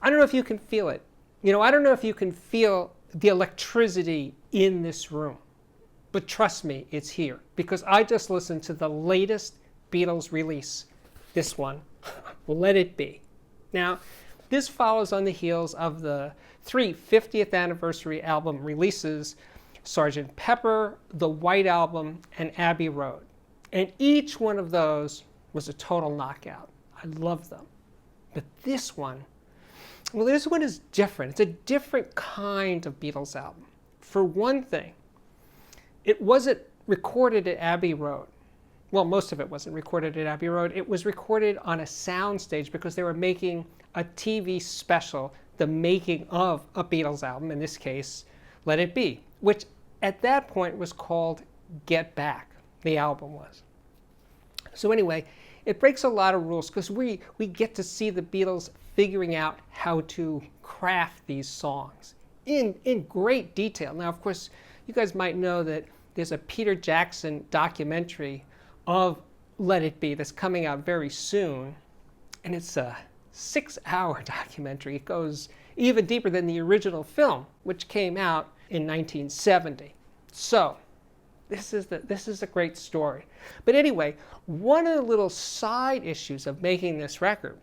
I don't know if you can feel it. I don't know if you can feel the electricity in this room. But trust me, it's here. Because I just listened to the latest Beatles release. This one, Let It Be. Now, this follows on the heels of the 3 50th anniversary album releases, Sgt. Pepper, The White Album, and Abbey Road. And each one of those was a total knockout. I love them. But this one is different. It's a different kind of Beatles album. For one thing, it wasn't recorded at Abbey Road. Well, most of it wasn't recorded at Abbey Road. It was recorded on a soundstage because they were making a TV special, the making of a Beatles album, in this case, Let It Be, which at that point was called Get Back, the album was. So anyway, it breaks a lot of rules because we get to see the Beatles figuring out how to craft these songs in great detail. Now, of course, you guys might know that there's a Peter Jackson documentary of Let It Be that's coming out very soon, and it's a 6-hour documentary. It goes even deeper than the original film, which came out in 1970. So this is a great story. But anyway, one of the little side issues of making this record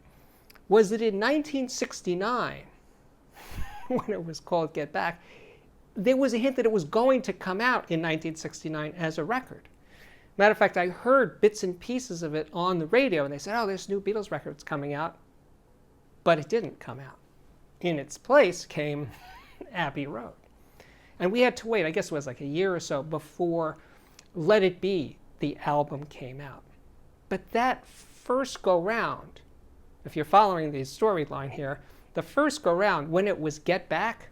was that in 1969, when it was called Get Back, there was a hint that it was going to come out in 1969 as a record. Matter of fact, I heard bits and pieces of it on the radio, and they said, oh, there's new Beatles records coming out. But it didn't come out. In its place came Abbey Road. And we had to wait, I guess it was like a year or so before Let It Be, the album, came out. But that first go-round, if you're following the storyline here, the first go-round, when it was Get Back,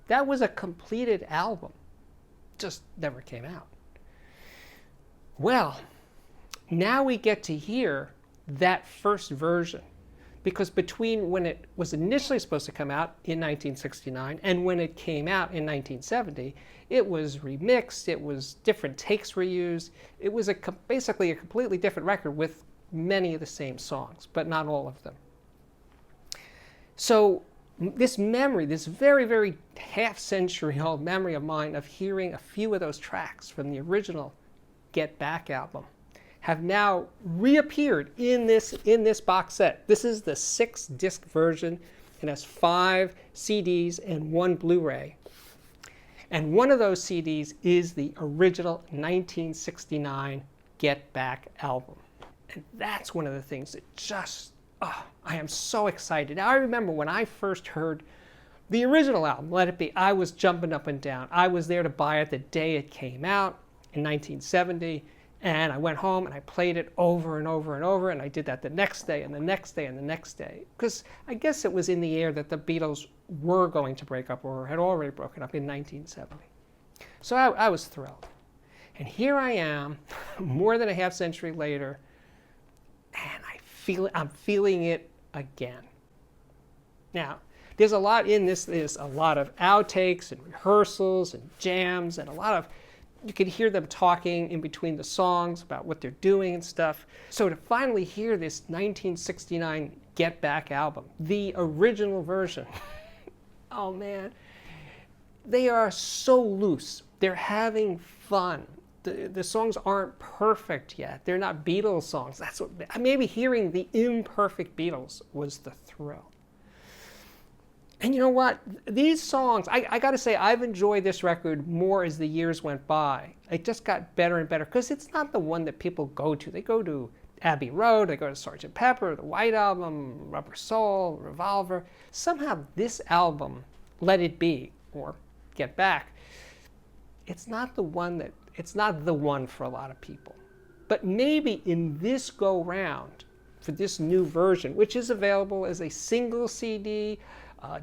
that was a completed album. Just never came out. Well, now we get to hear that first version. Because between when it was initially supposed to come out in 1969 and when it came out in 1970, it was remixed, it was different takes were used. It was basically a completely different record with many of the same songs, but not all of them. So this memory, this very, very half-century-old memory of mine of hearing a few of those tracks from the original Get Back album have now reappeared in this box set. This is the 6-disc version. It has 5 CDs and 1 Blu-ray. And one of those CDs is the original 1969 Get Back album. And that's one of the things that just, I am so excited. Now, I remember when I first heard the original album, Let It Be, I was jumping up and down. I was there to buy it the day it came out in 1970. And I went home and I played it over and over and over, and I did that the next day and the next day and the next day. Because I guess it was in the air that the Beatles were going to break up or had already broken up in 1970. So I was thrilled. And here I am, more than a half century later, and I'm feeling it again. Now, there's a lot in this. There's a lot of outtakes and rehearsals and jams and a lot of, you could hear them talking in between the songs about what they're doing and stuff. So to finally hear this 1969 Get Back album, the original version, oh man, they are so loose. They're having fun. The songs aren't perfect yet. They're not Beatles songs. That's what, maybe hearing the imperfect Beatles was the thrill. And you know what? These songs, I got to say, I've enjoyed this record more as the years went by. It just got better and better because it's not the one that people go to. They go to Abbey Road, they go to Sgt. Pepper, the White Album, Rubber Soul, Revolver. Somehow this album, Let It Be, or Get Back, it's not the one for a lot of people. But maybe in this go-round, for this new version, which is available as a single CD,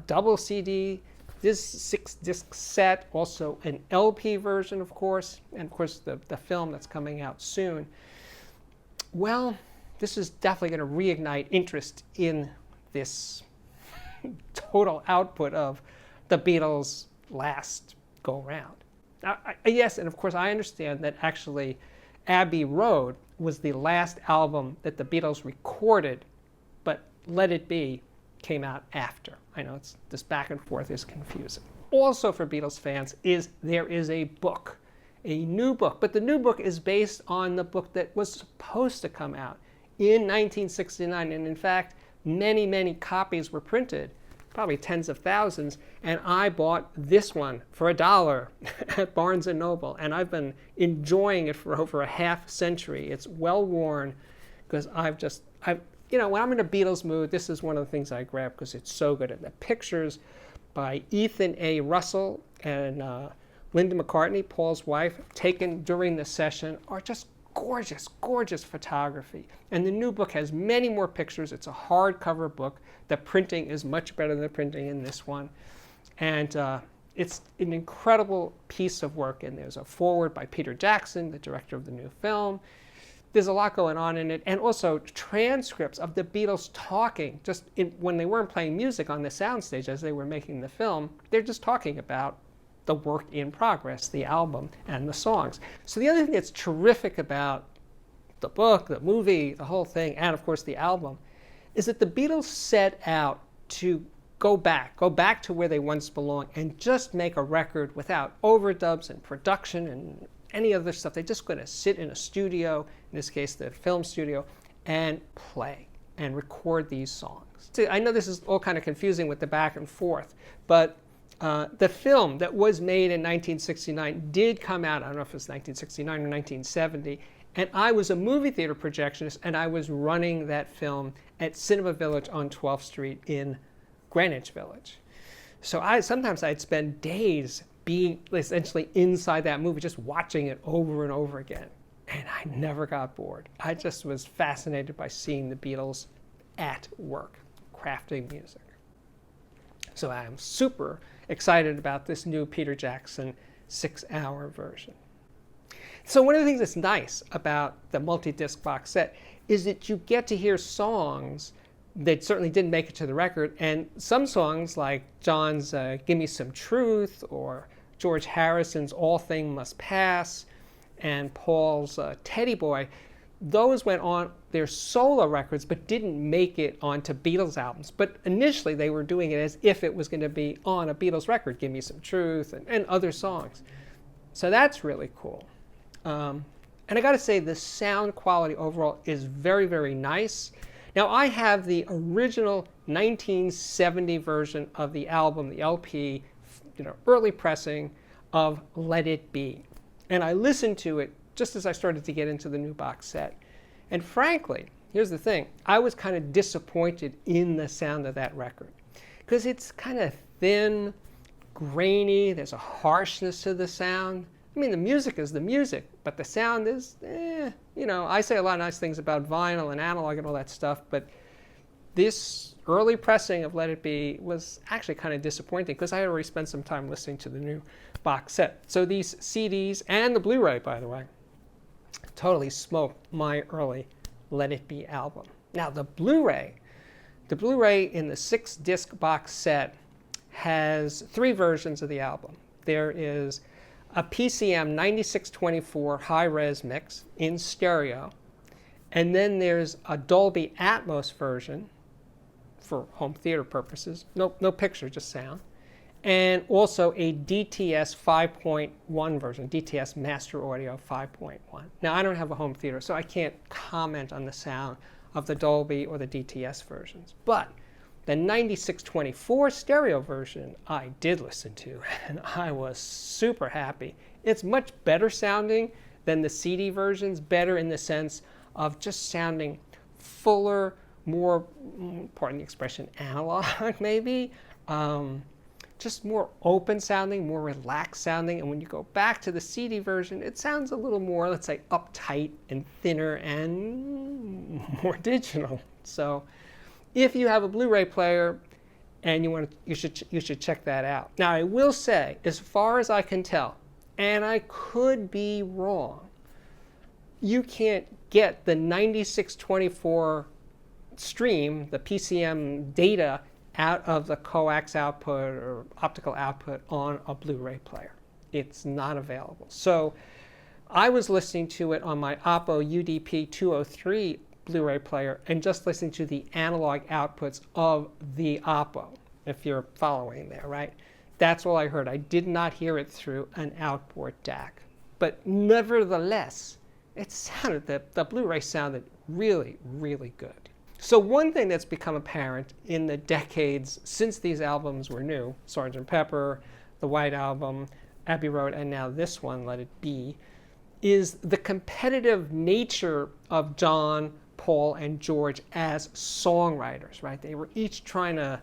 double CD, this 6-disc set, also an LP version, of course, and of course the film that's coming out soon. Well, this is definitely going to reignite interest in this total output of the Beatles' last go-round. Yes, and of course I understand that actually Abbey Road was the last album that the Beatles recorded, but Let It Be came out after. I know this back and forth is confusing. Also for Beatles fans there is a book, a new book, but the new book is based on the book that was supposed to come out in 1969, and in fact, many, many copies were printed, probably tens of thousands, and I bought this one for $1 at Barnes & Noble, and I've been enjoying it for over a half century. It's well worn, because when I'm in a Beatles mood, this is one of the things I grab because it's so good. And the pictures by Ethan A. Russell and Linda McCartney, Paul's wife, taken during the session are just gorgeous, gorgeous photography. And the new book has many more pictures. It's a hardcover book. The printing is much better than the printing in this one. And it's an incredible piece of work. And there's a foreword by Peter Jackson, the director of the new film. There's a lot going on in it. And also transcripts of the Beatles talking, when they weren't playing music on the soundstage as they were making the film. They're just talking about the work in progress, the album, and the songs. So the other thing that's terrific about the book, the movie, the whole thing, and of course the album, is that the Beatles set out to go back to where they once belonged and just make a record without overdubs and production and any other stuff. They're just going to sit in a studio, in this case the film studio, and play and record these songs. So I know this is all kind of confusing with the back and forth, but the film that was made in 1969 did come out, I don't know if it was 1969 or 1970, and I was a movie theater projectionist, and I was running that film at Cinema Village on 12th Street in Greenwich Village. So sometimes I'd spend days being essentially inside that movie, just watching it over and over again, and I never got bored. I just was fascinated by seeing the Beatles at work, crafting music. So I am super excited about this new Peter Jackson 6-hour version. So one of the things that's nice about the multi-disc box set is that you get to hear songs that certainly didn't make it to the record, and some songs like John's Give Me Some Truth, or George Harrison's All Things Must Pass, and Paul's Teddy Boy, those went on their solo records but didn't make it onto Beatles albums. But initially they were doing it as if it was going to be on a Beatles record, Give Me Some Truth, and other songs. So that's really cool. And I got to say, the sound quality overall is very, very nice. Now I have the original 1970 version of the album, the LP, early pressing of Let It Be. And I listened to it just as I started to get into the new box set. And frankly, here's the thing, I was kind of disappointed in the sound of that record, because it's kind of thin, grainy, there's a harshness to the sound. I mean, the music is the music, but the sound is, I say a lot of nice things about vinyl and analog and all that stuff, but this early pressing of Let It Be was actually kind of disappointing, because I had already spent some time listening to the new box set. So these CDs, and the Blu-ray, by the way, totally smoked my early Let It Be album. Now the Blu-ray in the 6-disc box set has 3 versions of the album. There is a PCM 9624 high-res mix in stereo, and then there's a Dolby Atmos version for home theater purposes, no picture, just sound, and also a DTS 5.1 version, DTS Master Audio 5.1. Now I don't have a home theater, so I can't comment on the sound of the Dolby or the DTS versions, but the 9624 stereo version I did listen to, and I was super happy. It's much better sounding than the CD versions, better in the sense of just sounding fuller, more, pardon the expression, analog maybe, just more open sounding, more relaxed sounding. And when you go back to the CD version, it sounds a little more, let's say, uptight and thinner and more digital. So if you have a Blu-ray player and you should check that out. Now I will say, as far as I can tell, and I could be wrong, you can't get the 9624 stream, the PCM data, out of the coax output or optical output on a Blu-ray player. It's not available. So I was listening to it on my Oppo UDP 203 Blu-ray player and just listening to the analog outputs of the Oppo, if you're following there, right? That's all I heard. I did not hear it through an outboard DAC. But nevertheless, it sounded, the Blu-ray sounded really, really good. So one thing that's become apparent in the decades since these albums were new, Sgt. Pepper, the White Album, Abbey Road, and now this one, Let It Be, is the competitive nature of John, Paul, and George as songwriters, right? They were each trying to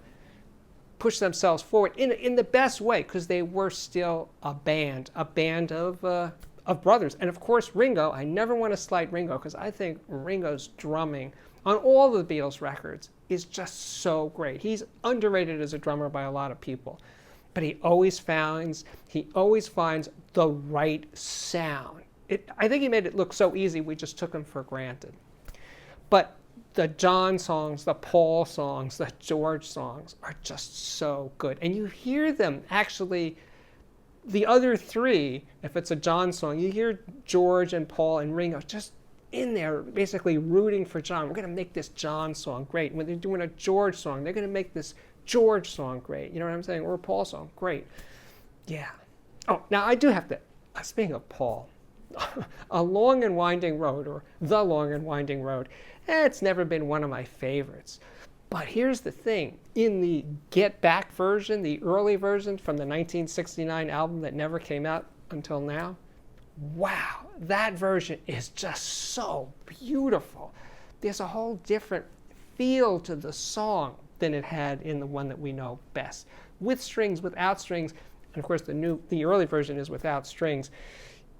push themselves forward in the best way, because they were still a band of brothers. And of course, Ringo, I never want to slight Ringo, because I think Ringo's drumming on all the Beatles records is just so great. He's underrated as a drummer by a lot of people, but he always finds the right sound. I think he made it look so easy, we just took him for granted. But the John songs, the Paul songs, the George songs are just so good. And you hear them actually, the other three, if it's a John song, you hear George and Paul and Ringo just in there basically rooting for John. We're going to make this John song great. When they're doing a George song, they're going to make this George song great. You know what I'm saying? Or a Paul song. Great. Yeah. Oh, now I do have to, speaking of Paul, A Long and Winding Road, or The Long and Winding Road, it's never been one of my favorites. But here's the thing. In the Get Back version, the early version from the 1969 album that never came out until now, wow, that version is just so beautiful. There's a whole different feel to the song than it had in the one that we know best. With strings, without strings, and of course the early version is without strings.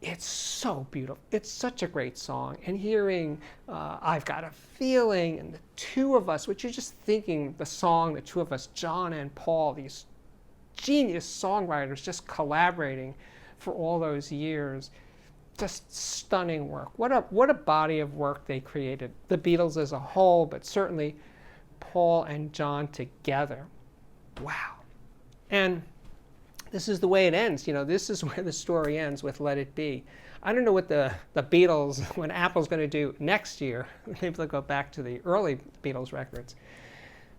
It's so beautiful. It's such a great song. And hearing I've Got a Feeling and The Two of Us, which you're just thinking the song, The Two of Us, John and Paul, these genius songwriters just collaborating for all those years. Just stunning work. What a body of work they created. The Beatles as a whole, but certainly Paul and John together. Wow. And this is the way it ends. You know, this is where the story ends with Let It Be. I don't know what the Beatles, when Apple's going to do next year. Maybe they'll go back to the early Beatles records.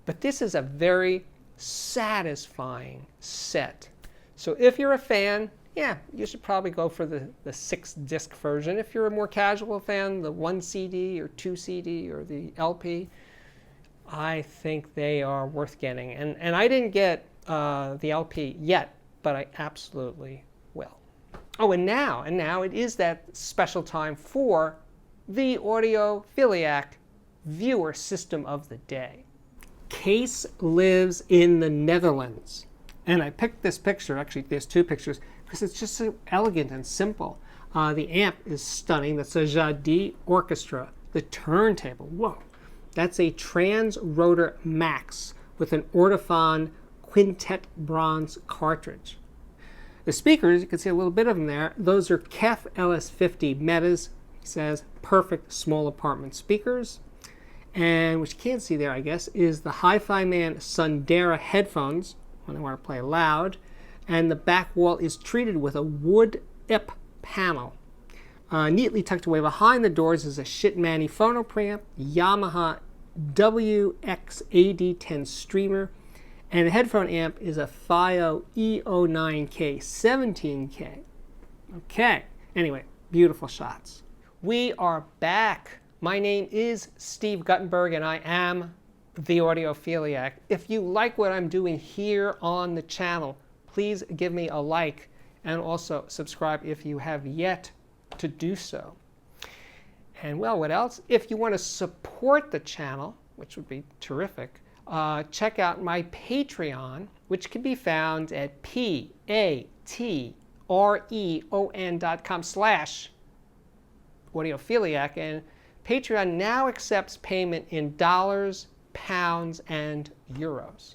But this is a very satisfying set. So if you're a fan, yeah, you should probably go for the 6-disc version. If you're a more casual fan, the 1 CD or 2 CD or the LP, I think they are worth getting. And I didn't get the LP yet, but I absolutely will. Oh, and now it is that special time for the Audiophiliac viewer system of the day. Case lives in the Netherlands. And I picked this picture, actually there's 2 pictures, because it's just so elegant and simple. The amp is stunning. That's a Jadi Orchestra. The turntable, whoa. That's a Trans-Rotor Max with an Ortophon Quintet bronze cartridge. The speakers, you can see a little bit of them there. Those are KEF LS50 Metas. He says perfect small apartment speakers. And what you can't see there, I guess, is the Hi-Fi Man Sundera headphones when I want to play loud. And the back wall is treated with a wood IP panel. Neatly tucked away behind the doors is a Shitmani phono preamp, Yamaha WX-AD10 streamer, and the headphone amp is a FiO E09K 17K. Okay, anyway, beautiful shots. We are back. My name is Steve Guttenberg, and I am the Audiophiliac. If you like what I'm doing here on the channel, please give me a like and also subscribe if you have yet to do so. And well, what else? If you want to support the channel, which would be terrific, check out my Patreon, which can be found at patreon.com/Audiophiliac. And Patreon now accepts payment in dollars, pounds, and euros.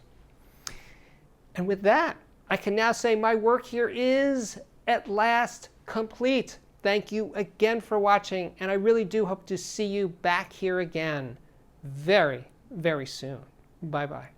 And with that, I can now say my work here is at last complete. Thank you again for watching, and I really do hope to see you back here again very, very soon. Bye-bye.